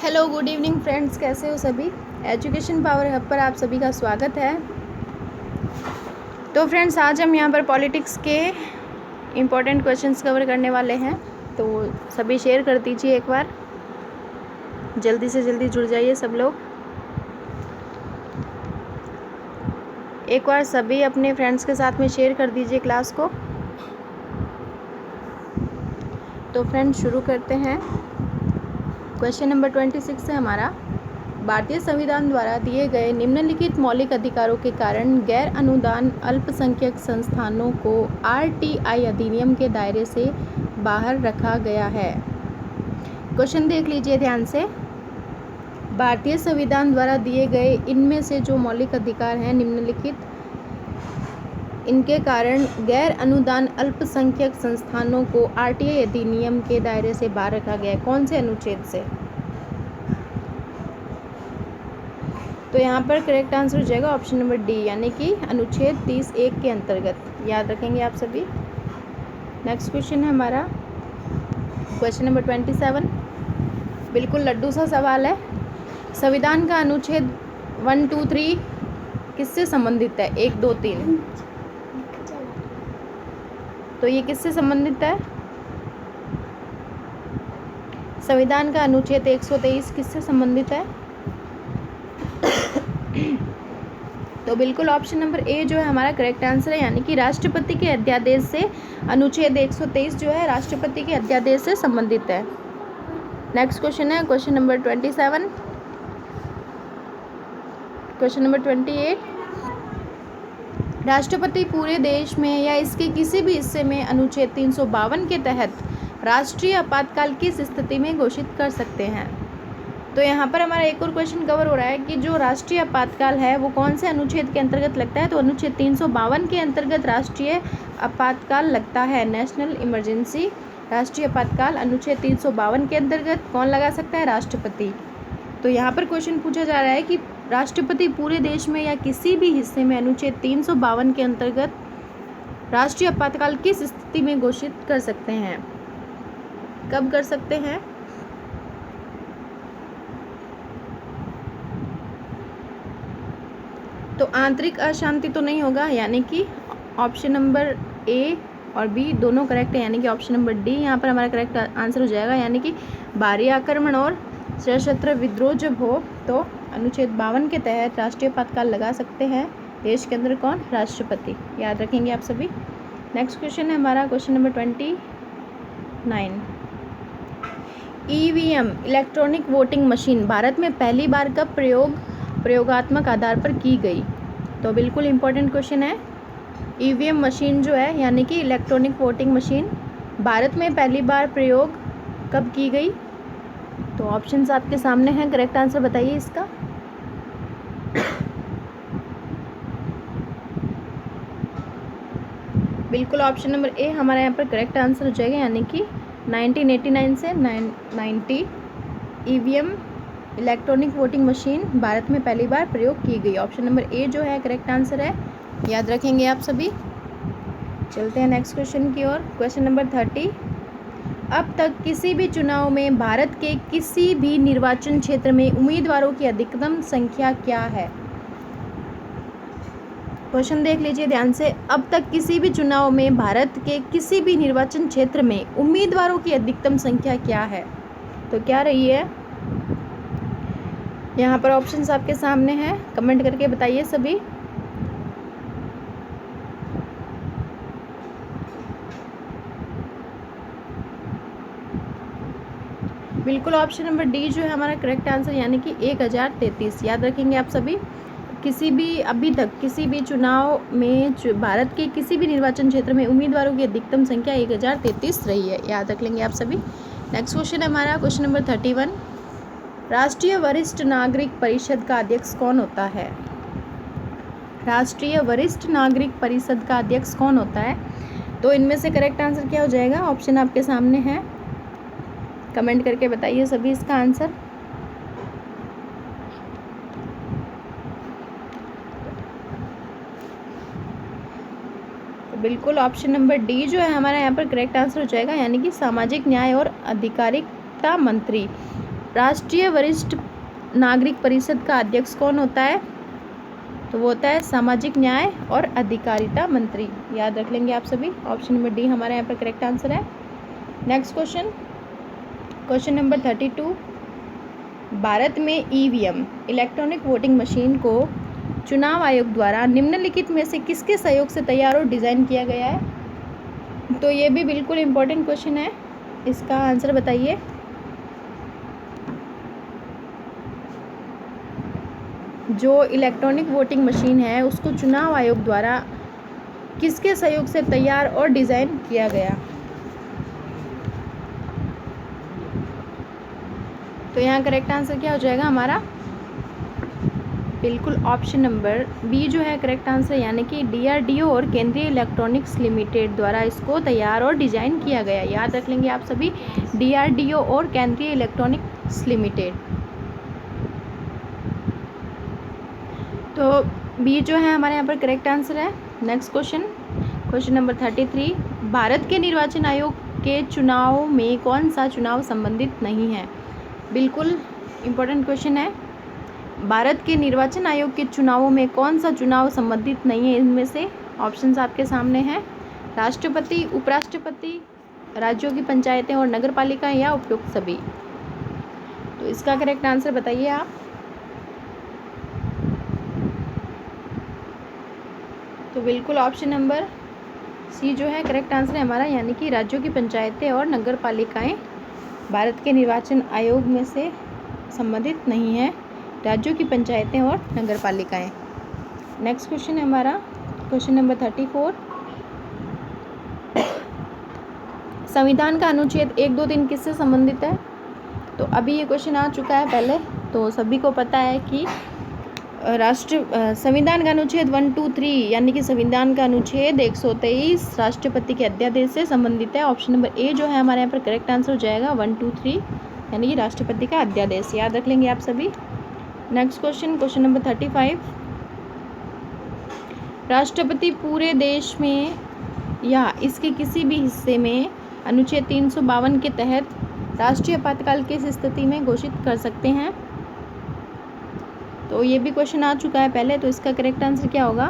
Hello good evening friends, कैसे हो सभी। एजुकेशन पावर हब पर आप सभी का स्वागत है। तो फ्रेंड्स, आज हम यहाँ पर पॉलिटिक्स के इम्पोर्टेंट क्वेश्चंस कवर करने वाले हैं। तो सभी शेयर कर दीजिए, एक बार जल्दी से जल्दी जुड़ जाइए सब लोग। एक बार सभी अपने फ्रेंड्स के साथ में शेयर कर दीजिए क्लास को। तो फ्रेंड्स, शुरू करते हैं। क्वेश्चन नंबर 26 है हमारा। भारतीय संविधान द्वारा दिए गए निम्नलिखित मौलिक अधिकारों के कारण गैर अनुदान अल्पसंख्यक संस्थानों को आरटीआई अधिनियम के दायरे से बाहर रखा गया है। क्वेश्चन देख लीजिए ध्यान से। भारतीय संविधान द्वारा दिए गए इनमें से जो मौलिक अधिकार हैं निम्नलिखित, इनके कारण गैर अनुदान अल्पसंख्यक संस्थानों को आरटीआई अधिनियम के दायरे से बाहर रखा गया है। कौन से अनुच्छेद से? तो यहाँ पर करेक्ट आंसर हो जाएगा ऑप्शन नंबर डी, यानी कि अनुच्छेद 30(1) के अंतर्गत। याद रखेंगे आप सभी। नेक्स्ट क्वेश्चन है हमारा क्वेश्चन नंबर 27। बिल्कुल लड्डू सा सवाल है। संविधान का अनुच्छेद 1, 2, 3 किससे संबंधित है? 1, 2, 3। तो ये किससे संबंधित है? संविधान का अनुच्छेद 123 किससे संबंधित है? तो बिल्कुल ऑप्शन नंबर ए जो है हमारा करेक्ट आंसर है, यानी कि राष्ट्रपति के अध्यादेश से अनुच्छेद 123 जो है राष्ट्रपति के अध्यादेश से संबंधित है। नेक्स्ट क्वेश्चन है क्वेश्चन नंबर 27। Question number 28। राष्ट्रपति पूरे देश में या इसके किसी भी हिस्से में अनुच्छेद 352 के तहत राष्ट्रीय आपातकाल किस स्थिति में घोषित कर सकते हैं? तो यहाँ पर हमारा एक और क्वेश्चन कवर हो रहा है कि जो राष्ट्रीय आपातकाल है वो कौन से अनुच्छेद के अंतर्गत लगता है? तो अनुच्छेद 352 के अंतर्गत राष्ट्रीय आपातकाल लगता है। नेशनल इमरजेंसी राष्ट्रीय आपातकाल अनुच्छेद 352 के अंतर्गत कौन लगा सकता है? राष्ट्रपति। तो यहाँ पर क्वेश्चन पूछा जा रहा है कि राष्ट्रपति पूरे देश में या किसी भी हिस्से में अनुच्छेद 352 के अंतर्गत राष्ट्रीय आपातकाल किस स्थिति में घोषित कर सकते हैं? कब कर सकते हैं? तो आंतरिक अशांति तो नहीं होगा, यानी कि ऑप्शन नंबर ए और बी दोनों करेक्ट है, यानी कि ऑप्शन नंबर डी यहाँ पर हमारा करेक्ट आंसर हो जाएगा। यानी कि बाहरी आक्रमण और सशस्त्र विद्रोह जब हो तो अनुच्छेद 52 के तहत राष्ट्रीय आपातकाल लगा सकते हैं देश के अंदर। कौन? राष्ट्रपति। याद रखेंगे आप सभी। नेक्स्ट क्वेश्चन है हमारा question number 29। EVM electronic voting machine Bharat में पहली बार कब प्रयोगात्मक आधार पर की गई? तो बिल्कुल इम्पोर्टेंट क्वेश्चन है। ईवीएम मशीन जो है, यानी कि इलेक्ट्रॉनिक वोटिंग मशीन, भारत में पहली बार प्रयोग कब की गई? तो ऑप्शंस आपके सामने हैं, करेक्ट आंसर बताइए इसका। बिल्कुल ऑप्शन नंबर ए हमारा यहाँ पर करेक्ट आंसर हो जाएगा, यानी कि 1989 से 1990 EVM electronic voting machine Bharat में पहली बार प्रयोग की गई। ऑप्शन नंबर ए जो है करेक्ट आंसर है। याद रखेंगे आप सभी। चलते हैं नेक्स्ट क्वेश्चन की ओर। Question number 30। अब तक किसी भी चुनाव में भारत के किसी भी निर्वाचन क्षेत्र में उम्मीदवारों की अधिकतम संख्या क्या है? क्वेश्चन देख लीजिए ध्यान से। अब तक किसी भी चुनाव में भारत के किसी भी निर्वाचन क्षेत्र में उम्मीदवारों की अधिकतम संख्या क्या है? तो क्या रही है? यहाँ पर ऑप्शंस आपके सामने हैं, कमेंट करके बताइए सभी। बिल्कुल ऑप्शन नंबर डी जो है हमारा करेक्ट आंसर, यानी कि 1033। याद रखेंगे आप सभी। किसी भी अभी तक किसी भी चुनाव में भारत के किसी भी निर्वाचन क्षेत्र में उम्मीदवारों की अधिकतम संख्या 1033 रही है। याद रख लेंगे आप सभी। नेक्स्ट क्वेश्चन है हमारा क्वेश्चन नंबर 31। राष्ट्रीय वरिष्ठ नागरिक परिषद का अध्यक्ष कौन होता है? राष्ट्रीय वरिष्ठ नागरिक परिषद का अध्यक्ष कौन होता है? तो इनमें से करेक्ट आंसर क्या हो जाएगा? ऑप्शन आपके सामने है, कमेंट करके बताइए सभी इसका आंसर। तो बिल्कुल ऑप्शन नंबर डी जो है हमारा यहाँ पर करेक्ट आंसर हो जाएगा, यानी कि सामाजिक न्याय और अधिकारिता मंत्री राष्ट्रीय वरिष्ठ नागरिक परिषद का अध्यक्ष कौन होता है? तो वो होता है सामाजिक न्याय और अधिकारिता मंत्री। याद रख लेंगे आप सभी। ऑप्शन नंबर डी हमारे यहाँ पर करेक्ट आंसर है। Next question, question number 32। Bharat में ईवीएम इलेक्ट्रॉनिक वोटिंग मशीन को चुनाव आयोग द्वारा निम्नलिखित में से किसके सहयोग से तैयार और डिज़ाइन किया गया है? तो ये भी बिल्कुल इम्पोर्टेंट क्वेश्चन है, इसका आंसर बताइए। जो इलेक्ट्रॉनिक वोटिंग मशीन है उसको चुनाव आयोग द्वारा किसके सहयोग से तैयार और डिज़ाइन किया गया? तो यहाँ करेक्ट आंसर क्या हो जाएगा हमारा? बिल्कुल ऑप्शन नंबर बी जो है करेक्ट आंसर, यानी कि डीआरडीओ और केंद्रीय इलेक्ट्रॉनिक्स लिमिटेड द्वारा इसको तैयार और डिज़ाइन किया गया। याद रख लेंगे आप सभी, डीआरडीओ और केंद्रीय इलेक्ट्रॉनिक्स लिमिटेड। तो बी जो है हमारे यहाँ पर करेक्ट आंसर है। Next question, question number 33। Bharat के निर्वाचन आयोग के चुनाव में कौन सा चुनाव संबंधित नहीं है? बिल्कुल इम्पोर्टेंट क्वेश्चन है। भारत के निर्वाचन आयोग के चुनावों में कौन सा चुनाव संबंधित नहीं है? इनमें से ऑप्शंस आपके सामने हैं। राष्ट्रपति, उपराष्ट्रपति, राज्यों की पंचायतें और नगर पालिका या उपयुक्त सभी। तो इसका करेक्ट आंसर बताइए आप। तो बिल्कुल ऑप्शन नंबर सी जो है करेक्ट आंसर है हमारा, यानी कि राज्यों की पंचायतें और नगर पालिकाएँ भारत के निर्वाचन आयोग में से संबंधित नहीं है, राज्यों की पंचायतें और नगर पालिकाएँ। नेक्स्ट क्वेश्चन है हमारा क्वेश्चन नंबर 34। संविधान का अनुच्छेद 1, 2, 3 किससे संबंधित है? तो अभी ये क्वेश्चन आ चुका है पहले, तो सभी को पता है कि संविधान का अनुच्छेद 1, 2, 3 यानी कि संविधान का अनुच्छेद 123 राष्ट्रपति के अध्यादेश से संबंधित है। ऑप्शन नंबर ए जो है हमारे यहाँ पर करेक्ट आंसर हो जाएगा 1, 2, 3 यानी कि राष्ट्रपति का अध्यादेश। याद रख लेंगे आप सभी। Next question, question number 35। राष्ट्रपति पूरे देश में या इसके किसी भी हिस्से में अनुच्छेद 352 के तहत राष्ट्रीय आपातकाल किस स्थिति में घोषित कर सकते हैं? तो ये भी क्वेश्चन आ चुका है पहले, तो इसका करेक्ट आंसर क्या होगा?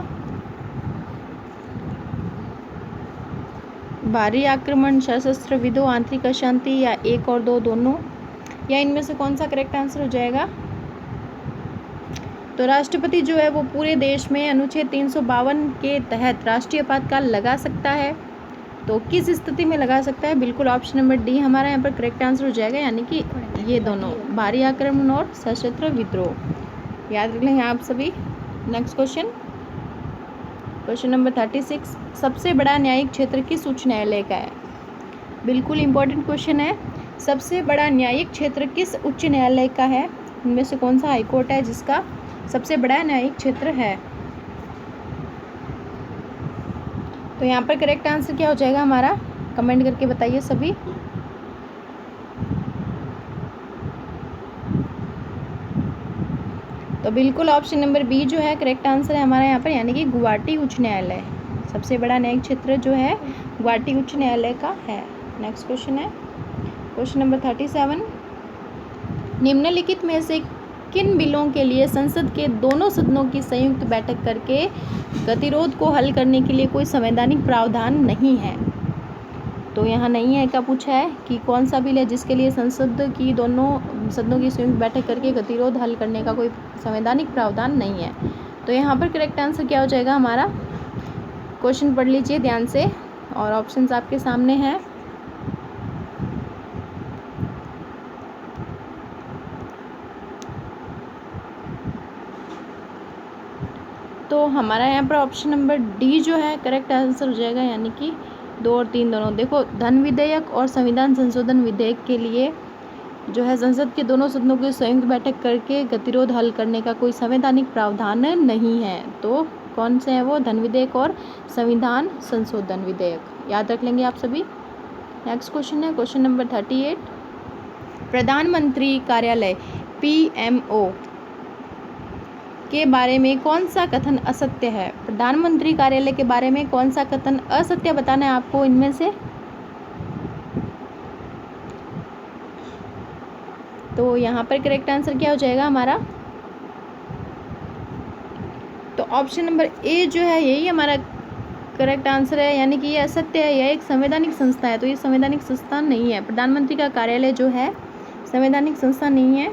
बाहरी आक्रमण, सशस्त्र विद्रोह, आंतरिक अशांति या 1 और 2 दोनों, या इनमें से कौन सा करेक्ट आंसर हो जाएगा? तो राष्ट्रपति जो है वो पूरे देश में अनुच्छेद 352 के तहत राष्ट्रीय आपातकाल लगा सकता है। तो किस स्थिति में लगा सकता है? बिल्कुल ऑप्शन नंबर डी हमारा यहाँ पर करेक्ट आंसर हो जाएगा, यानी कि ये दोनों, बाहरी आक्रमण और सशस्त्र विद्रोह। याद रख लेंगे आप सभी। Next question, question number 36। सबसे बड़ा न्यायिक क्षेत्र किस उच्च न्यायालय का है? बिल्कुल इम्पोर्टेंट क्वेश्चन है। सबसे बड़ा न्यायिक क्षेत्र किस उच्च न्यायालय का है? इनमें से कौन सा हाईकोर्ट है जिसका सबसे बड़ा न्यायिक क्षेत्र है? तो यहाँ पर करेक्ट आंसर क्या हो जाएगा हमारा? कमेंट करके बताइए सभी। तो बिल्कुल ऑप्शन नंबर बी जो है करेक्ट आंसर है हमारा यहाँ पर, यानी कि गुवाहाटी उच्च न्यायालय। सबसे बड़ा न्यायिक क्षेत्र जो है गुवाहाटी उच्च न्यायालय का है। नेक्स्ट क्वेश्चन है क्वेश्चन नंबर 37। निम्नलिखित में से किन बिलों के लिए संसद के दोनों सदनों की संयुक्त बैठक करके गतिरोध को हल करने के लिए कोई संवैधानिक प्रावधान नहीं है? तो यहाँ नहीं है का पूछा है कि कौन सा बिल है जिसके लिए संसद की दोनों सदनों की संयुक्त बैठक करके गतिरोध हल करने का कोई संवैधानिक प्रावधान नहीं है। तो यहाँ पर करेक्ट आंसर क्या हो जाएगा हमारा? क्वेश्चन पढ़ लीजिए ध्यान से और ऑप्शंस आपके सामने हैं। तो हमारा यहाँ पर ऑप्शन नंबर डी जो है करेक्ट आंसर हो जाएगा, यानी कि 2 और 3 दोनों। देखो, धन विधेयक और संविधान संशोधन विधेयक के लिए जो है संसद के दोनों सदनों की संयुक्त बैठक करके गतिरोध हल करने का कोई संवैधानिक प्रावधान नहीं है। तो कौन से हैं वो? धन विधेयक और संविधान संशोधन विधेयक। याद रख लेंगे आप सभी। नेक्स्ट क्वेश्चन है क्वेश्चन नंबर 38। प्रधानमंत्री कार्यालय PMO के बारे में कौन सा कथन असत्य है? प्रधानमंत्री कार्यालय के बारे में कौन सा कथन असत्य बताना है आपको इनमें से? तो यहाँ पर करेक्ट आंसर क्या हो जाएगा हमारा? तो ऑप्शन नंबर ए जो है यही हमारा करेक्ट आंसर है, यानी कि ये असत्य है, यह एक संवैधानिक संस्था है। तो ये संवैधानिक संस्था नहीं है। प्रधानमंत्री का कार्यालय जो है संवैधानिक संस्था नहीं है,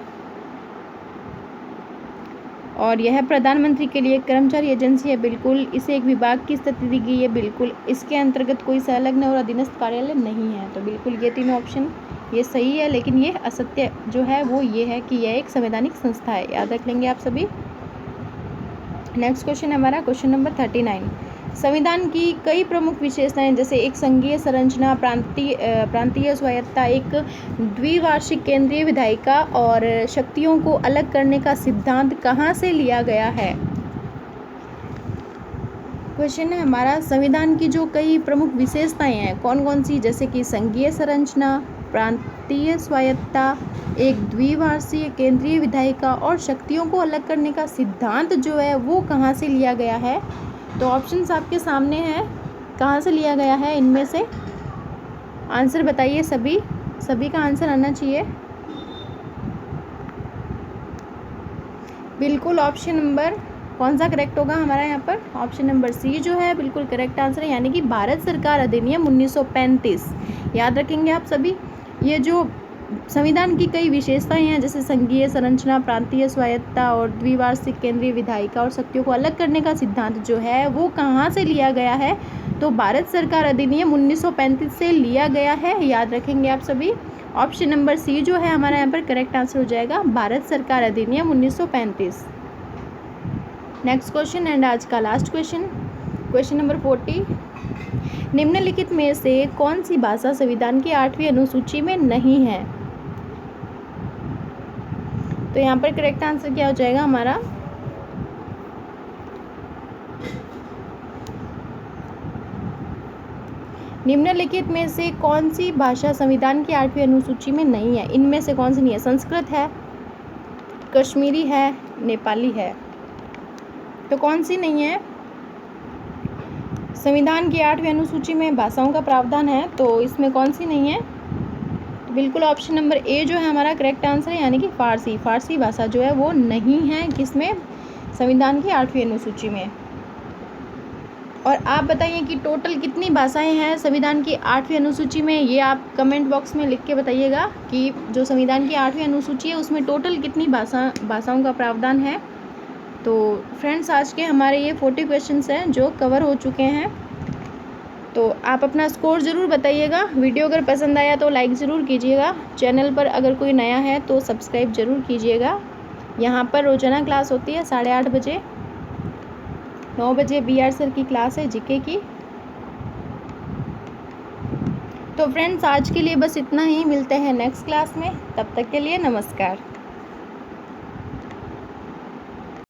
और यह प्रधानमंत्री के लिए कर्मचारी एजेंसी है। बिल्कुल, इसे एक विभाग की स्थिति दी गई है। बिल्कुल, इसके अंतर्गत कोई संलग्न और अधीनस्थ कार्यालय नहीं है। तो बिल्कुल ये तीनों ऑप्शन ये सही है, लेकिन ये असत्य जो है वो ये है कि यह एक संवैधानिक संस्था है। याद रख लेंगे आप सभी। नेक्स्ट क्वेश्चन है हमारा क्वेश्चन नंबर 39। संविधान की कई प्रमुख विशेषताएं जैसे एक संघीय संरचना, प्रांतीय स्वायत्तता, एक द्विवार्षिक केंद्रीय विधायिका और शक्तियों को अलग करने का सिद्धांत कहाँ से लिया गया है? क्वेश्चन है हमारा संविधान की जो कई प्रमुख विशेषताएं हैं कौन कौन सी, जैसे कि संघीय संरचना, प्रांतीय स्वायत्तता, एक द्विवार्षिक केंद्रीय विधायिका और शक्तियों को अलग करने का सिद्धांत जो है वो कहाँ से लिया गया है? तो ऑप्शंस आपके सामने हैं, कहाँ से लिया गया है इनमें से आंसर बताइए। सभी का आंसर आना चाहिए। बिल्कुल ऑप्शन नंबर कौन सा करेक्ट होगा हमारा यहाँ पर? ऑप्शन नंबर सी जो है बिल्कुल करेक्ट आंसर है, यानी कि भारत सरकार अधिनियम 1935। याद रखेंगे आप सभी। ये जो संविधान की कई विशेषताएं हैं जैसे संघीय संरचना, प्रांतीय स्वायत्तता और द्विवार्षिक केंद्रीय विधायिका और शक्तियों को अलग करने का सिद्धांत जो है वो कहाँ से लिया गया है? तो भारत सरकार अधिनियम 1935 से लिया गया है। याद रखेंगे आप सभी। ऑप्शन नंबर सी जो है हमारा यहाँ पर करेक्ट आंसर हो जाएगा, भारत सरकार अधिनियम 1935। नेक्स्ट क्वेश्चन एंड आज का लास्ट क्वेश्चन नंबर 40। निम्नलिखित में से कौन सी भाषा संविधान की 8वीं अनुसूची में नहीं है? तो यहाँ पर करेक्ट आंसर क्या हो जाएगा हमारा? निम्नलिखित में से कौन सी भाषा संविधान की 8वीं अनुसूची में नहीं है? इनमें से कौन सी नहीं है? संस्कृत है, कश्मीरी है, नेपाली है। तो कौन सी नहीं है? संविधान की 8वीं अनुसूची में भाषाओं का प्रावधान है, तो इसमें कौन सी नहीं है? तो बिल्कुल ऑप्शन नंबर ए जो है हमारा करेक्ट आंसर है, यानी कि फारसी भाषा जो है वो नहीं है किसमें? संविधान की 8वीं अनुसूची में। और आप बताइए कि टोटल कितनी भाषाएं हैं संविधान की 8वीं अनुसूची में? ये आप कमेंट बॉक्स में लिख के बताइएगा कि जो संविधान की 8वीं अनुसूची है उसमें टोटल कितनी भाषाओं का प्रावधान है। तो फ्रेंड्स, आज के हमारे ये 40 क्वेश्चंस हैं जो कवर हो चुके हैं। तो आप अपना स्कोर ज़रूर बताइएगा। वीडियो अगर पसंद आया तो लाइक ज़रूर कीजिएगा। चैनल पर अगर कोई नया है तो सब्सक्राइब ज़रूर कीजिएगा। यहाँ पर रोज़ाना क्लास होती है 8:30 बजे। 9 बजे BR सर की क्लास है जीके की। तो फ्रेंड्स, आज के लिए बस इतना ही। मिलते हैं नेक्स्ट क्लास में। तब तक के लिए नमस्कार।